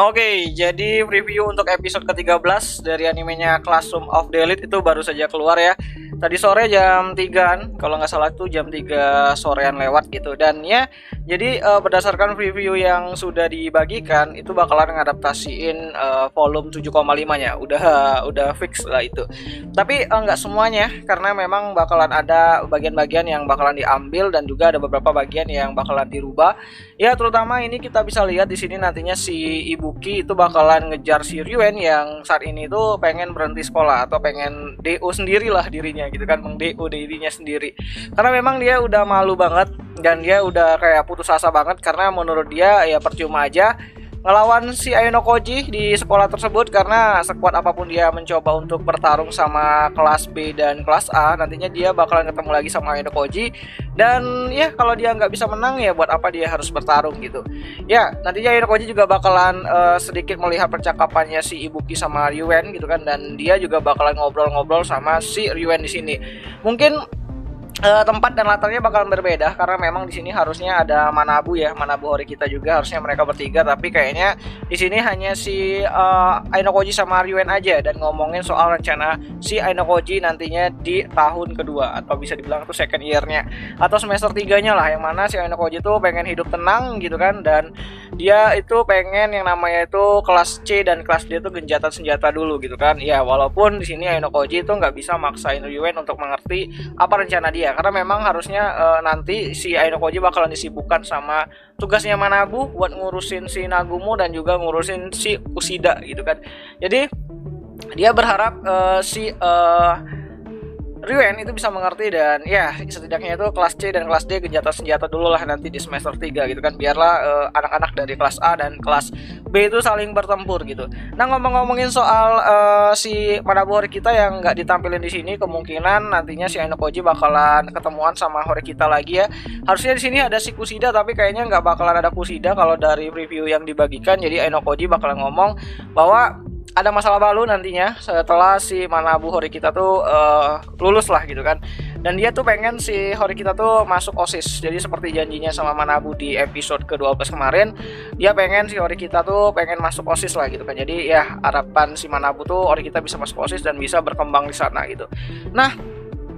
Oke, jadi review untuk episode ke-13 dari animenya Classroom of the Elite itu baru saja keluar ya. Tadi sore jam 3-an, kalau nggak salah tuh jam 3 sorean lewat gitu. Dan ya, jadi berdasarkan review yang sudah dibagikan, itu bakalan ngadaptasiin volume 7,5-nya. Udah fix lah itu. Tapi nggak semuanya, karena memang bakalan ada bagian-bagian yang bakalan diambil dan juga ada beberapa bagian yang bakalan dirubah. Ya, terutama ini kita bisa lihat di sini nantinya si Ibuki itu bakalan ngejar si Ryuen yang saat ini tuh pengen berhenti sekolah atau pengen DO sendiri lah dirinya gitu kan, meng-DO dirinya sendiri. Karena memang dia udah malu banget dan dia udah kayak putus asa banget karena menurut dia ya percuma aja ngelawan si Ayano Koji di sekolah tersebut karena sekuat apapun dia mencoba untuk bertarung sama kelas B dan kelas A, nantinya dia bakalan ketemu lagi sama Ayano Koji dan ya kalau dia nggak bisa menang ya buat apa dia harus bertarung gitu. Ya nantinya Ayano Koji juga bakalan sedikit melihat percakapannya si Ibuki sama Ryuen gitu kan, dan dia juga bakalan ngobrol-ngobrol sama si Ryuen di sini. Mungkin tempat dan latarnya bakalan berbeda karena memang di sini harusnya ada Manabu ya, Manabu Hori kita juga harusnya mereka bertiga, tapi kayaknya di sini hanya si Ayano Koji sama Ryuen aja dan ngomongin soal rencana si Ayano Koji nantinya di tahun kedua atau bisa dibilang tuh second year-nya atau semester 3-nya lah, yang mana si Ayano Koji tuh pengen hidup tenang gitu kan, dan dia itu pengen yang namanya itu kelas C dan kelas D itu genjatan senjata dulu gitu kan. Ya walaupun di sini Ayano Koji itu nggak bisa maksain Ryuen untuk mengerti apa rencana dia, karena memang harusnya nanti si Ayano Koji bakalan disibukkan sama tugasnya Manabu buat ngurusin si Nagumo dan juga ngurusin si Kushida gitu kan. Jadi dia berharap si Ryuen itu bisa mengerti dan ya setidaknya itu kelas C dan kelas D genjatan senjata dulu lah nanti di semester 3 gitu kan, biarlah anak-anak dari kelas A dan kelas B itu saling bertempur gitu. Nah ngomong-ngomongin soal si Manabu Hori kita yang nggak ditampilin di sini, kemungkinan nantinya si Ayano Koji bakalan ketemuan sama Hori kita lagi ya. Harusnya di sini ada si Kushida tapi kayaknya nggak bakalan ada Kushida kalau dari review yang dibagikan. Jadi Ayano Koji bakalan ngomong bahwa ada masalah baru nantinya setelah si Manabu Hori kita tuh lulus lah gitu kan, dan dia tuh pengen si Hori kita tuh masuk OSIS. Jadi seperti janjinya sama Manabu di episode ke-12 kemarin, dia pengen si Hori kita tuh pengen masuk OSIS lah gitu kan. Jadi ya harapan si Manabu tuh Hori kita bisa masuk OSIS dan bisa berkembang di sana gitu. Nah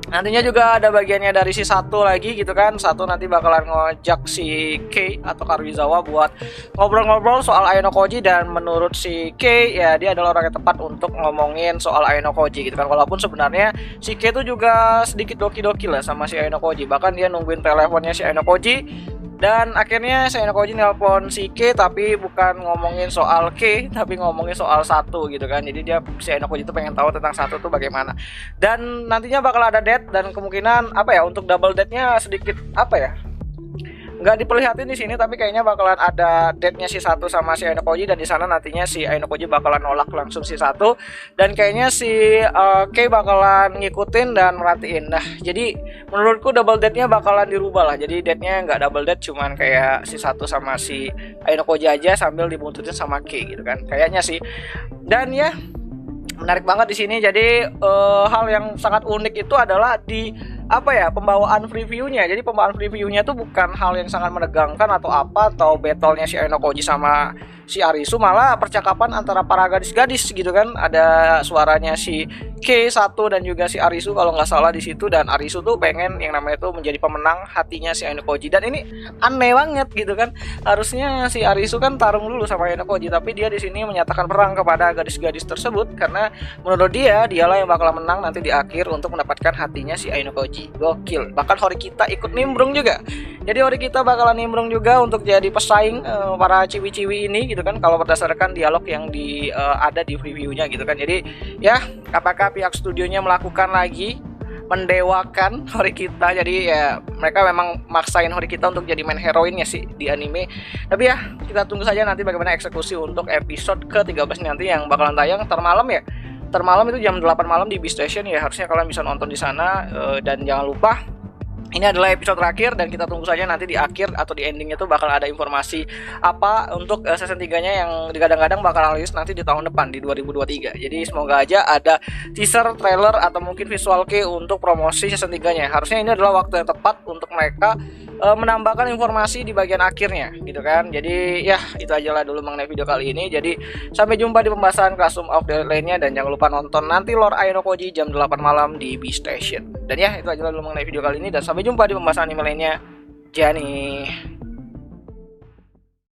nantinya juga ada bagiannya dari si Satu lagi gitu kan. Satu nanti bakalan ngojak si Kei atau Karuizawa buat ngobrol-ngobrol soal Ayano Koji, dan menurut si Kei ya dia adalah orang yang tepat untuk ngomongin soal Ayano Koji gitu kan. Walaupun sebenarnya si Kei itu juga sedikit doki-doki lah sama si Ayano Koji, bahkan dia nungguin teleponnya si Ayano Koji. Dan akhirnya si Ayano Koji nelpon si K tapi bukan ngomongin soal K tapi ngomongin soal Satu gitu kan. Jadi dia si Ayano Koji itu pengen tahu tentang Satu tuh bagaimana. Dan nantinya bakal ada date dan kemungkinan apa ya untuk double date-nya sedikit apa ya, nggak diperlihatin di sini, tapi kayaknya bakalan ada date-nya si Satu sama si Ayano Koji, dan di sana nantinya si Ayano Koji bakalan nolak langsung si Satu dan kayaknya si Kei bakalan ngikutin dan merhatiin. Nah jadi menurutku double date-nya bakalan dirubah lah, jadi date-nya nggak double date, cuman kayak si Satu sama si Ayano Koji aja sambil dibuntutin sama Kei gitu kan kayaknya sih. Dan ya menarik banget di sini. Jadi hal yang sangat unik itu adalah di apa ya, pembawaan previewnya. Jadi pembawaan previewnya tuh bukan hal yang sangat menegangkan atau apa, atau battle-nya si Ayano Koji sama si Arisu, malah percakapan antara para gadis-gadis gitu kan. Ada suaranya si K Satu dan juga si Arisu kalau nggak salah di situ, dan Arisu tuh pengen yang namanya tuh menjadi pemenang hatinya si Ayano Koji. Dan ini aneh banget gitu kan, harusnya si Arisu kan tarung dulu sama Ayano Koji, tapi dia di sini menyatakan perang kepada gadis-gadis tersebut karena menurut dia dialah yang bakal menang nanti di akhir untuk mendapatkan hatinya si Ayano Koji. Gokil. Bahkan Hori kita ikut nimbrung juga. Jadi Hori kita bakalan nimbrung juga untuk jadi pesaing para ciwi-ciwi ini gitu kan, kalau berdasarkan dialog yang ada di previewnya gitu kan. Jadi ya apakah pihak studionya melakukan lagi mendewakan Hori kita, jadi ya mereka memang maksain Hori kita untuk jadi main heroinnya sih di anime. Tapi ya kita tunggu saja nanti bagaimana eksekusi untuk episode ke-13 nanti yang bakalan tayang termalam ya. Termalam itu jam 8 malam di B Station ya, harusnya kalian bisa nonton di sana. Dan jangan lupa ini adalah episode terakhir dan kita tunggu saja nanti di akhir atau di endingnya tuh bakal ada informasi apa untuk season 3-nya yang digadang-gadang bakal rilis nanti di tahun depan di 2023. Jadi semoga aja ada teaser, trailer atau mungkin visual kei untuk promosi season 3-nya. Harusnya ini adalah waktu yang tepat untuk mereka menambahkan informasi di bagian akhirnya gitu kan. Jadi ya itu aja lah dulu mengenai video kali ini. Jadi sampai jumpa di pembahasan Classroom of the Elite lainnya dan jangan lupa nonton nanti Lord Ainokoji jam 8 malam di B Station. Dan ya itu aja lah dulu mengenai video kali ini dan sampai jumpa di pembahasan anime lainnya. Jani.